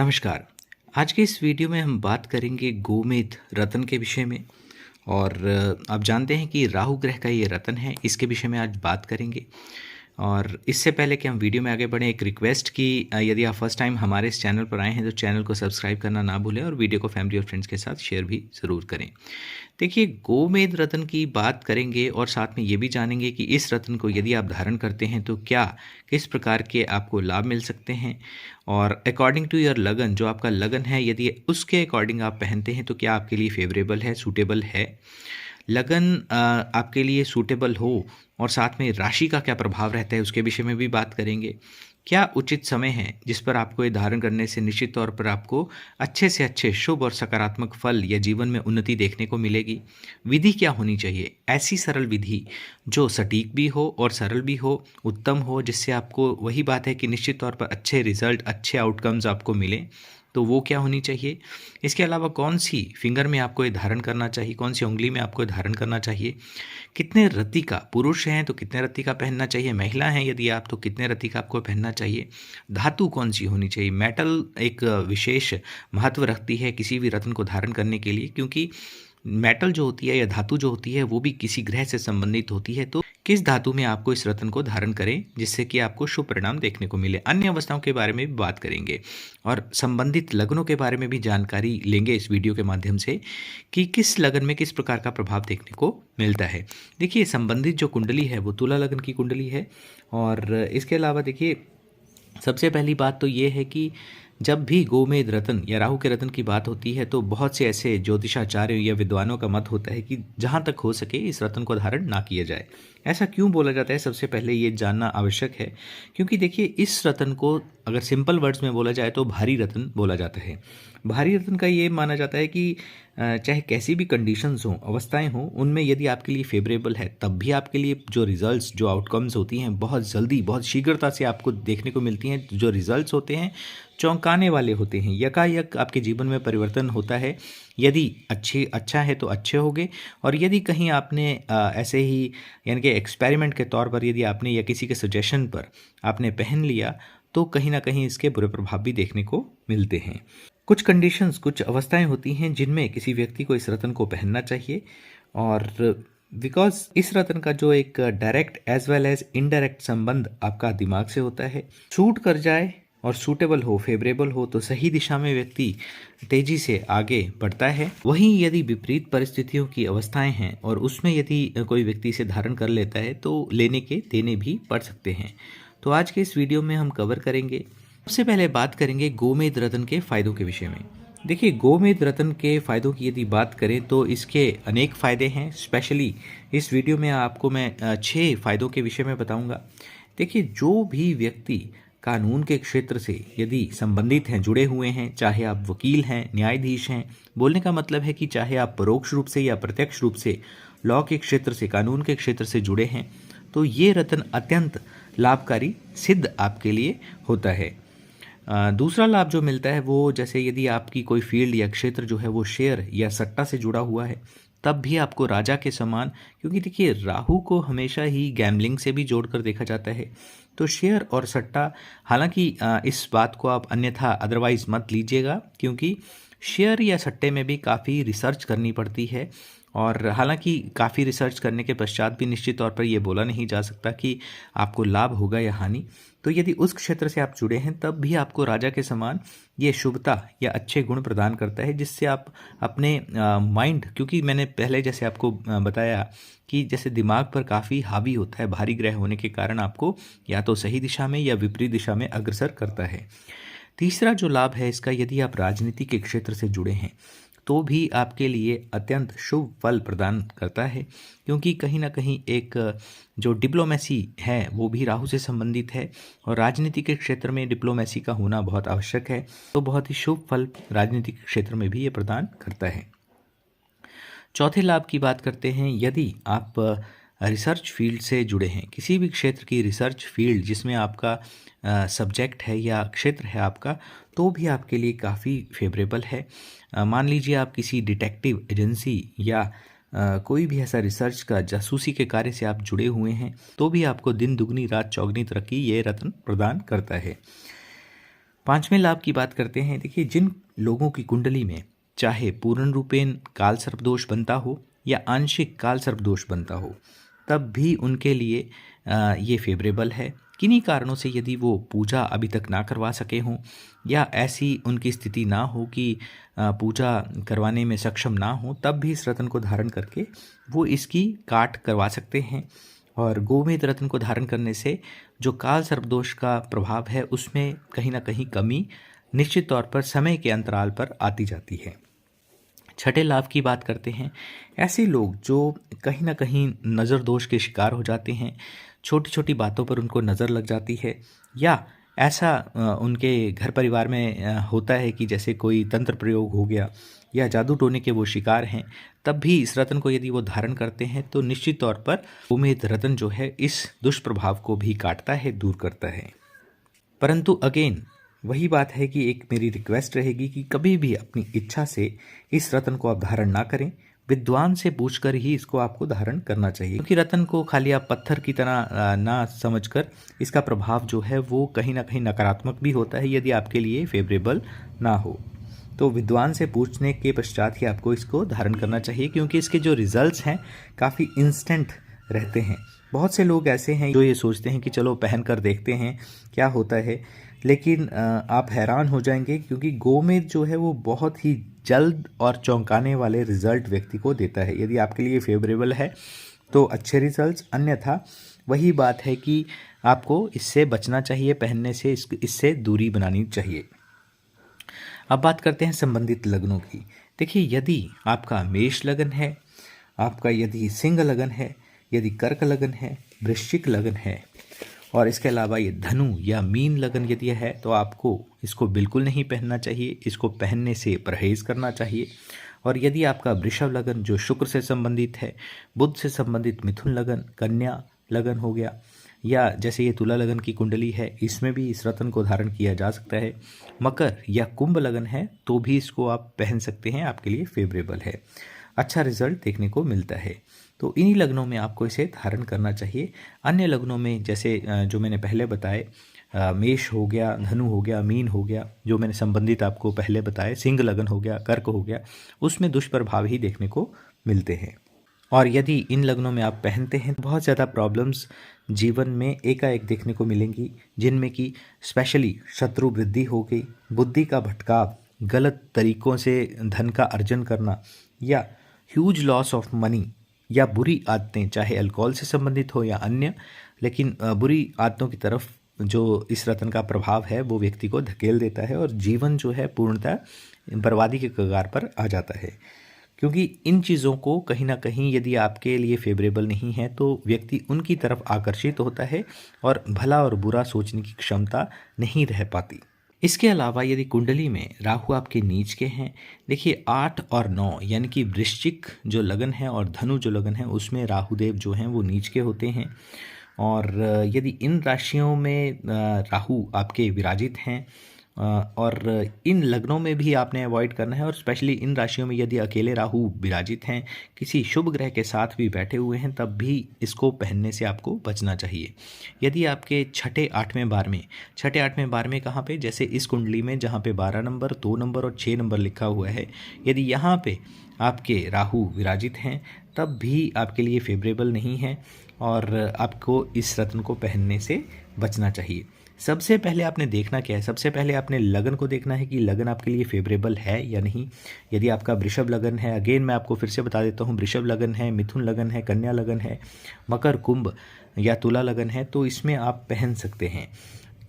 नमस्कार। आज के इस वीडियो में हम बात करेंगे गोमेद रत्न के विषय में। और आप जानते हैं कि राहु ग्रह का ये रत्न है, इसके विषय में आज बात करेंगे। और इससे पहले कि हम वीडियो में आगे बढ़ें, एक रिक्वेस्ट कि यदि आप फर्स्ट टाइम हमारे इस चैनल पर आए हैं तो चैनल को सब्सक्राइब करना ना भूलें और वीडियो को फैमिली और फ्रेंड्स के साथ शेयर भी ज़रूर करें। देखिए, गोमेद रत्न की बात करेंगे और साथ में ये भी जानेंगे कि इस रत्न को यदि आप धारण करते हैं तो क्या किस प्रकार के आपको लाभ मिल सकते हैं, और अकॉर्डिंग टू योर लगन, जो आपका लगन है, यदि उसके अकॉर्डिंग आप पहनते हैं तो क्या आपके लिए फेवरेबल है, सूटेबल है। लगन आपके लिए सूटेबल हो और साथ में राशि का क्या प्रभाव रहता है उसके विषय में भी बात करेंगे। क्या उचित समय है जिस पर आपको ये धारण करने से निश्चित तौर पर आपको अच्छे से अच्छे शुभ और सकारात्मक फल या जीवन में उन्नति देखने को मिलेगी। विधि क्या होनी चाहिए, ऐसी सरल विधि जो सटीक भी हो और सरल भी हो, उत्तम हो, जिससे आपको वही बात है कि निश्चित तौर पर अच्छे रिजल्ट, अच्छे आउटकम्स आपको मिले, तो वो क्या होनी चाहिए। इसके अलावा कौन सी फिंगर में आपको ये धारण करना चाहिए, कौन सी उंगली में आपको ये धारण करना चाहिए, कितने रत्ती का, पुरुष हैं तो कितने रत्ती का पहनना चाहिए, महिला हैं यदि आप तो कितने रत्ती का आपको पहनना चाहिए, धातु कौन सी होनी चाहिए। मेटल एक विशेष महत्व रखती है किसी भी रत्न को धारण करने के लिए, क्योंकि मेटल जो होती है या धातु जो होती है वो भी किसी ग्रह से संबंधित होती है। तो किस धातु में आपको इस रत्न को धारण करें जिससे कि आपको शुभ परिणाम देखने को मिले। अन्य अवस्थाओं के बारे में भी बात करेंगे और संबंधित लग्नों के बारे में भी जानकारी लेंगे इस वीडियो के माध्यम से कि किस लगन में किस प्रकार का प्रभाव देखने को मिलता है। देखिए, संबंधित जो कुंडली है वो तुला लगन की कुंडली है। और इसके अलावा देखिए, सबसे पहली बात तो ये है कि जब भी गोमेद रत्न या राहु के रत्न की बात होती है तो बहुत से ऐसे ज्योतिषाचार्यों या विद्वानों का मत होता है कि जहाँ तक हो सके इस रत्न को धारण ना किया जाए। ऐसा क्यों बोला जाता है, सबसे पहले ये जानना आवश्यक है। क्योंकि देखिए, इस रत्न को अगर सिंपल वर्ड्स में बोला जाए तो भारी रत्न बोला जाता है। भारी रत्न का ये माना जाता है कि चाहे कैसी भी कंडीशंस हों, अवस्थाएं हों, उनमें यदि आपके लिए फेवरेबल है तब भी आपके लिए जो रिजल्ट्स, जो आउटकम्स होती हैं, बहुत जल्दी, बहुत शीघ्रता से आपको देखने को मिलती हैं। जो रिजल्ट्स होते हैं चौंकाने वाले होते हैं, यकायक आपके जीवन में परिवर्तन होता है। यदि अच्छा है तो अच्छे होंगे, और यदि कहीं आपने ऐसे ही यानी कि एक्सपेरिमेंट के तौर पर यदि आपने या किसी के सजेशन पर आपने पहन लिया तो कहीं ना कहीं इसके बुरे प्रभाव भी देखने को मिलते हैं। कुछ कंडीशंस, कुछ अवस्थाएं होती हैं जिनमें किसी व्यक्ति को इस रत्न को पहनना चाहिए। और बिकॉज इस रत्न का जो एक direct as well as indirect संबंध आपका दिमाग से होता है, शूट कर जाए और सूटेबल हो, फेवरेबल हो तो सही दिशा में व्यक्ति तेजी से आगे बढ़ता है। वहीं यदि विपरीत परिस्थितियों की अवस्थाएं हैं और उसमें यदि कोई व्यक्ति इसे धारण कर लेता है तो लेने के देने भी पड़ सकते हैं। तो आज के इस वीडियो में हम कवर करेंगे। सबसे पहले बात करेंगे गोमेद रत्न के फायदों के विषय में। देखिए, गोमेद रत्न के फायदों की यदि बात करें तो इसके अनेक फायदे हैं। स्पेशली इस वीडियो में आपको मैं 6 फायदों के विषय में बताऊंगा। देखिए, जो भी व्यक्ति कानून के क्षेत्र से यदि संबंधित हैं, जुड़े हुए हैं, चाहे आप वकील हैं, न्यायाधीश हैं, बोलने का मतलब है कि चाहे आप परोक्ष रूप से या प्रत्यक्ष रूप से लॉ के क्षेत्र से, कानून के क्षेत्र से जुड़े हैं, तो ये रत्न अत्यंत लाभकारी सिद्ध आपके लिए होता है। दूसरा लाभ जो मिलता है वो, जैसे यदि आपकी कोई फील्ड या क्षेत्र जो है वो शेयर या सट्टा से जुड़ा हुआ है, तब भी आपको राजा के समान, क्योंकि देखिए राहु को हमेशा ही गैम्बलिंग से भी जोड़कर देखा जाता है, तो शेयर और सट्टा, हालांकि इस बात को आप अन्यथा अदरवाइज मत लीजिएगा, क्योंकि शेयर या सट्टे में भी काफ़ी रिसर्च करनी पड़ती है। और हालांकि काफ़ी रिसर्च करने के पश्चात भी निश्चित तौर पर यह बोला नहीं जा सकता कि आपको लाभ होगा या हानि। तो यदि उस क्षेत्र से आप जुड़े हैं तब भी आपको राजा के समान ये शुभता या अच्छे गुण प्रदान करता है, जिससे आप अपने माइंड, क्योंकि मैंने पहले जैसे आपको बताया कि जैसे दिमाग पर काफ़ी हावी होता है, भारी ग्रह होने के कारण आपको या तो सही दिशा में या विपरीत दिशा में अग्रसर करता है। तीसरा जो लाभ है इसका, यदि आप राजनीति के क्षेत्र से जुड़े हैं तो भी आपके लिए अत्यंत शुभ फल प्रदान करता है, क्योंकि कहीं ना कहीं एक जो डिप्लोमेसी है वो भी राहु से संबंधित है, और राजनीति के क्षेत्र में डिप्लोमेसी का होना बहुत आवश्यक है। तो बहुत ही शुभ फल राजनीति के क्षेत्र में भी ये प्रदान करता है। चौथे लाभ की बात करते हैं। यदि आप रिसर्च फील्ड से जुड़े हैं, किसी भी क्षेत्र की रिसर्च फील्ड जिसमें आपका सब्जेक्ट है या क्षेत्र है आपका, तो भी आपके लिए काफ़ी फेवरेबल है। मान लीजिए आप किसी डिटेक्टिव एजेंसी या कोई भी ऐसा रिसर्च का, जासूसी के कार्य से आप जुड़े हुए हैं, तो भी आपको दिन दुगनी रात चौगनी तरक्की ये रत्न प्रदान करता है। पांचवें लाभ की बात करते हैं। देखिए, जिन लोगों की कुंडली में चाहे पूर्ण रूपेण काल सर्प दोष बनता हो या आंशिक काल सर्प दोष बनता हो, तब भी उनके लिए ये फेवरेबल है। किन्हीं कारणों से यदि वो पूजा अभी तक ना करवा सके हों या ऐसी उनकी स्थिति ना हो कि पूजा करवाने में सक्षम ना हो, तब भी इस रत्न को धारण करके वो इसकी काट करवा सकते हैं। और गोमेद रत्न को धारण करने से जो काल सर्पदोष का प्रभाव है उसमें कहीं ना कहीं कमी निश्चित तौर पर समय के अंतराल पर आती जाती है। छठे लाभ की बात करते हैं। ऐसे लोग जो कहीं ना कहीं नज़र दोष के शिकार हो जाते हैं, छोटी छोटी बातों पर उनको नज़र लग जाती है, या ऐसा उनके घर परिवार में होता है कि जैसे कोई तंत्र प्रयोग हो गया या जादू टोने के वो शिकार हैं, तब भी इस रत्न को यदि वो धारण करते हैं तो निश्चित तौर पर उम्मीद रत्न जो है इस दुष्प्रभाव को भी काटता है, दूर करता है। परंतु अगेन वही बात है कि एक मेरी रिक्वेस्ट रहेगी कि कभी भी अपनी इच्छा से इस रत्न को आप धारण ना करें। विद्वान से पूछकर ही इसको आपको धारण करना चाहिए, क्योंकि रत्न को खाली आप पत्थर की तरह ना समझकर इसका प्रभाव जो है वो कहीं ना कहीं नकारात्मक भी होता है यदि आपके लिए फेवरेबल ना हो। तो विद्वान से पूछने के पश्चात ही आपको इसको धारण करना चाहिए, क्योंकि इसके जो रिजल्ट्स हैं काफ़ी इंस्टेंट रहते हैं। बहुत से लोग ऐसे हैं जो ये सोचते हैं कि चलो पहन कर देखते हैं क्या होता है, लेकिन आप हैरान हो जाएंगे, क्योंकि गोमेद जो है वो बहुत ही जल्द और चौंकाने वाले रिजल्ट व्यक्ति को देता है। यदि आपके लिए फेवरेबल है तो अच्छे रिजल्ट्स, अन्यथा वही बात है कि आपको इससे बचना चाहिए, पहनने से इससे दूरी बनानी चाहिए। अब बात करते हैं संबंधित लग्नों की। देखिए, यदि आपका मेष लगन है, आपका यदि सिंह लगन है, यदि कर्क लगन है, वृश्चिक लगन है, और इसके अलावा ये धनु या मीन लगन यदि है, तो आपको इसको बिल्कुल नहीं पहनना चाहिए, इसको पहनने से परहेज़ करना चाहिए। और यदि आपका वृषभ लगन जो शुक्र से संबंधित है, बुध से संबंधित मिथुन लगन, कन्या लगन हो गया, या जैसे ये तुला लगन की कुंडली है, इसमें भी इस रत्न को धारण किया जा सकता है। मकर या कुंभ लगन है तो भी इसको आप पहन सकते हैं, आपके लिए फेवरेबल है, अच्छा रिजल्ट देखने को मिलता है। तो इन्हीं लग्नों में आपको इसे धारण करना चाहिए। अन्य लग्नों में जैसे जो मैंने पहले बताए, मेष हो गया, धनु हो गया, मीन हो गया, जो मैंने संबंधित आपको पहले बताए, सिंह लगन हो गया, कर्क हो गया, उसमें दुष्प्रभाव ही देखने को मिलते हैं। और यदि इन लग्नों में आप पहनते हैं तो बहुत ज़्यादा प्रॉब्लम्स जीवन में एकाएक देखने को मिलेंगी, जिनमें कि स्पेशली शत्रु वृद्धि हो गई, बुद्धि का भटकाव, गलत तरीकों से धन का अर्जन करना, या ह्यूज लॉस ऑफ मनी, या बुरी आदतें, चाहे अल्कोहल से संबंधित हो या अन्य, लेकिन बुरी आदतों की तरफ जो इस रत्न का प्रभाव है वो व्यक्ति को धकेल देता है और जीवन जो है पूर्णतः बर्बादी के कगार पर आ जाता है। क्योंकि इन चीज़ों को कहीं ना कहीं यदि आपके लिए फेवरेबल नहीं है तो व्यक्ति उनकी तरफ आकर्षित होता है और भला और बुरा सोचने की क्षमता नहीं रह पाती। इसके अलावा यदि कुंडली में राहु आपके नीच के हैं, देखिए 8 और 9 यानी कि वृश्चिक जो लगन है और धनु जो लगन है उसमें राहुदेव जो हैं वो नीच के होते हैं। और यदि इन राशियों में राहु आपके विराजित हैं, और इन लग्नों में भी आपने अवॉइड करना है, और स्पेशली इन राशियों में यदि अकेले राहु विराजित हैं, किसी शुभ ग्रह के साथ भी बैठे हुए हैं, तब भी इसको पहनने से आपको बचना चाहिए। यदि आपके छठे आठवें 12वें कहाँ पे, जैसे इस कुंडली में जहाँ पे 12 नंबर, 2 नंबर और 6 नंबर लिखा हुआ है, यदि यहाँ पे आपके राहु विराजित हैं तब भी आपके लिए फेवरेबल नहीं है और आपको इस रत्न को पहनने से बचना चाहिए। सबसे पहले आपने देखना क्या है, सबसे पहले आपने लगन को देखना है कि लगन आपके लिए फेवरेबल है या नहीं। यदि आपका वृषभ लगन है, अगेन मैं आपको फिर से बता देता हूँ, वृषभ लगन है, मिथुन लगन है, कन्या लगन है, मकर कुंभ या तुला लगन है, तो इसमें आप पहन सकते हैं।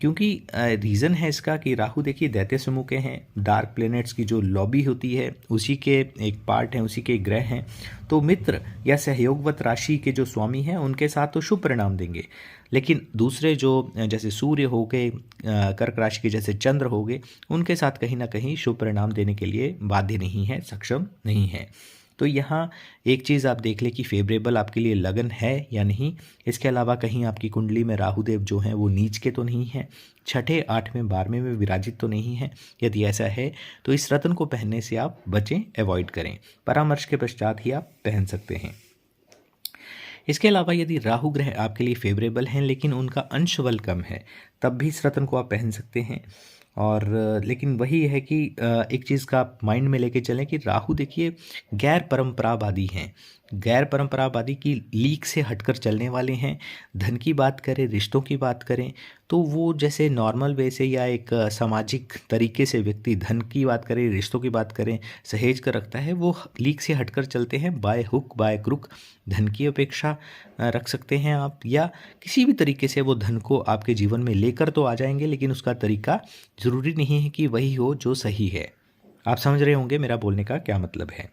क्योंकि रीज़न है इसका कि राहु देखिए दैत्य समूह के हैं, डार्क प्लैनेट्स की जो लॉबी होती है उसी के एक पार्ट हैं, उसी के ग्रह हैं। तो मित्र या सहयोगवत राशि के जो स्वामी हैं उनके साथ तो शुभ परिणाम देंगे, लेकिन दूसरे जो जैसे सूर्य हो गए, कर्क राशि के जैसे चंद्र हो गए, उनके साथ कहीं ना कहीं शुभ परिणाम देने के लिए बाध्य नहीं है, सक्षम नहीं है। तो यहाँ एक चीज़ आप देख लें कि फेवरेबल आपके लिए लगन है या नहीं। इसके अलावा कहीं आपकी कुंडली में राहुदेव जो हैं वो नीच के तो नहीं हैं, छठे 8वें 12वें में विराजित तो नहीं है। यदि ऐसा है तो इस रत्न को पहनने से आप बचें, अवॉइड करें, परामर्श के पश्चात ही आप पहन सकते हैं। इसके अलावा यदि राहु ग्रह आपके लिए फेवरेबल हैं लेकिन उनका अंश बल कम है, तब भी इस रत्न को आप पहन सकते हैं। और लेकिन वही है कि एक चीज़ का आप माइंड में लेके चलें कि राहु देखिए गैर परंपरावादी हैं। गैर परंपरावादी की लीक से हटकर चलने वाले हैं। धन की बात करें, रिश्तों की बात करें, तो वो जैसे नॉर्मल वे से या एक सामाजिक तरीके से व्यक्ति धन की बात करें, रिश्तों की बात करें, सहेज कर रखता है, वो लीक से हटकर चलते हैं। बाय हुक बाय क्रुक धन की अपेक्षा रख सकते हैं आप, या किसी भी तरीके से वो धन को आपके जीवन में लेकर तो आ जाएंगे, लेकिन उसका तरीका ज़रूरी नहीं है कि वही हो जो सही है। आप समझ रहे होंगे मेरा बोलने का क्या मतलब है।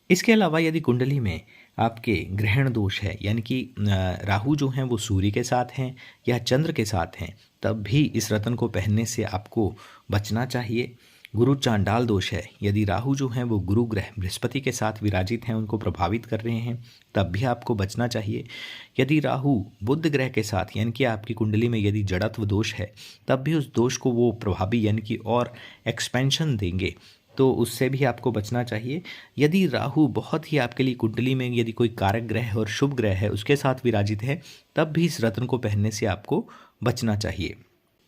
इसके अलावा यदि कुंडली में आपके ग्रहण दोष है, यानी कि राहु जो हैं वो सूर्य के साथ हैं या चंद्र के साथ हैं, तब भी इस रत्न को पहनने से आपको बचना चाहिए। गुरु चांडाल दोष है, यदि राहु जो हैं वो गुरु ग्रह बृहस्पति के साथ विराजित हैं, उनको प्रभावित कर रहे हैं, तब भी आपको बचना चाहिए। यदि राहु बुध ग्रह के साथ, यानी कि आपकी कुंडली में यदि जड़त्व दोष है, तब भी उस दोष को वो प्रभावी यानी कि और एक्सपेंशन देंगे, तो उससे भी आपको बचना चाहिए। यदि राहु बहुत ही आपके लिए कुंडली में यदि कोई कारक ग्रह और शुभ ग्रह है उसके साथ विराजित है, तब भी इस रत्न को पहनने से आपको बचना चाहिए।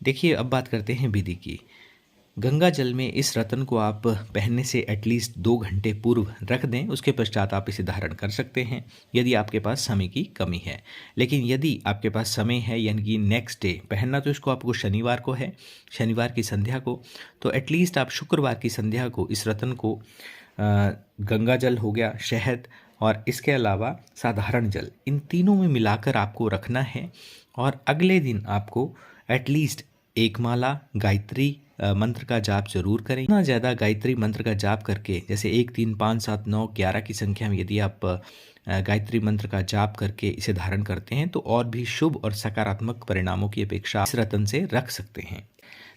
देखिए अब बात करते हैं विधि की। गंगा जल में इस रत्न को आप पहनने से एटलीस्ट 2 घंटे पूर्व रख दें, उसके पश्चात आप इसे धारण कर सकते हैं यदि आपके पास समय की कमी है। लेकिन यदि आपके पास समय है, यानी कि नेक्स्ट डे पहनना, तो इसको आपको शनिवार को है, शनिवार की संध्या को, तो एटलीस्ट आप शुक्रवार की संध्या को इस रत्न को गंगा जल हो गया, शहद और इसके अलावा साधारण जल, इन तीनों में मिलाकर आपको रखना है। और अगले दिन आपको एटलीस्ट एक माला गायत्री मंत्र का जाप जरूर करें। इतना ज़्यादा गायत्री मंत्र का जाप करके, जैसे 1 3 5 7 9 11 की संख्या में यदि आप गायत्री मंत्र का जाप करके इसे धारण करते हैं, तो और भी शुभ और सकारात्मक परिणामों की अपेक्षा इस रत्न से रख सकते हैं।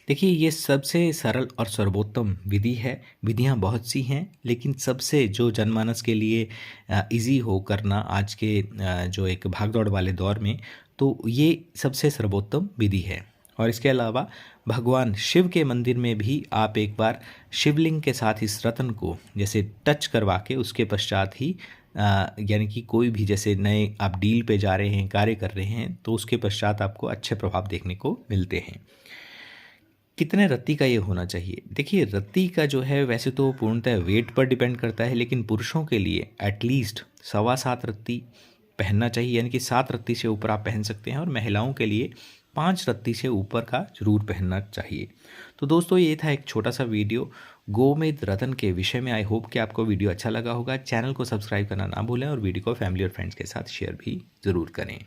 देखिए ये सबसे सरल और सर्वोत्तम विधि है। विधियां बहुत सी हैं, लेकिन सबसे जो जनमानस के लिए इजी हो करना आज के जो एक भागदौड़ वाले दौर में, तो ये सबसे सर्वोत्तम विधि है। और इसके अलावा भगवान शिव के मंदिर में भी आप एक बार शिवलिंग के साथ इस रत्न को जैसे टच करवा के उसके पश्चात ही यानी कि कोई भी जैसे नए आप डील पे जा रहे हैं, कार्य कर रहे हैं, तो उसके पश्चात आपको अच्छे प्रभाव देखने को मिलते हैं। कितने रत्ती का ये होना चाहिए? देखिए रत्ती का जो है वैसे तो पूर्णतः वेट पर डिपेंड करता है, लेकिन पुरुषों के लिए एटलीस्ट 7.25 रत्ती पहनना चाहिए, यानी कि 7 रत्ती से ऊपर आप पहन सकते हैं, और महिलाओं के लिए 5 रत्ती से ऊपर का जरूर पहनना चाहिए। तो दोस्तों ये था एक छोटा सा वीडियो गोमेद रत्न के विषय में। आई होप कि आपको वीडियो अच्छा लगा होगा। चैनल को सब्सक्राइब करना ना भूलें और वीडियो को फैमिली और फ्रेंड्स के साथ शेयर भी ज़रूर करें।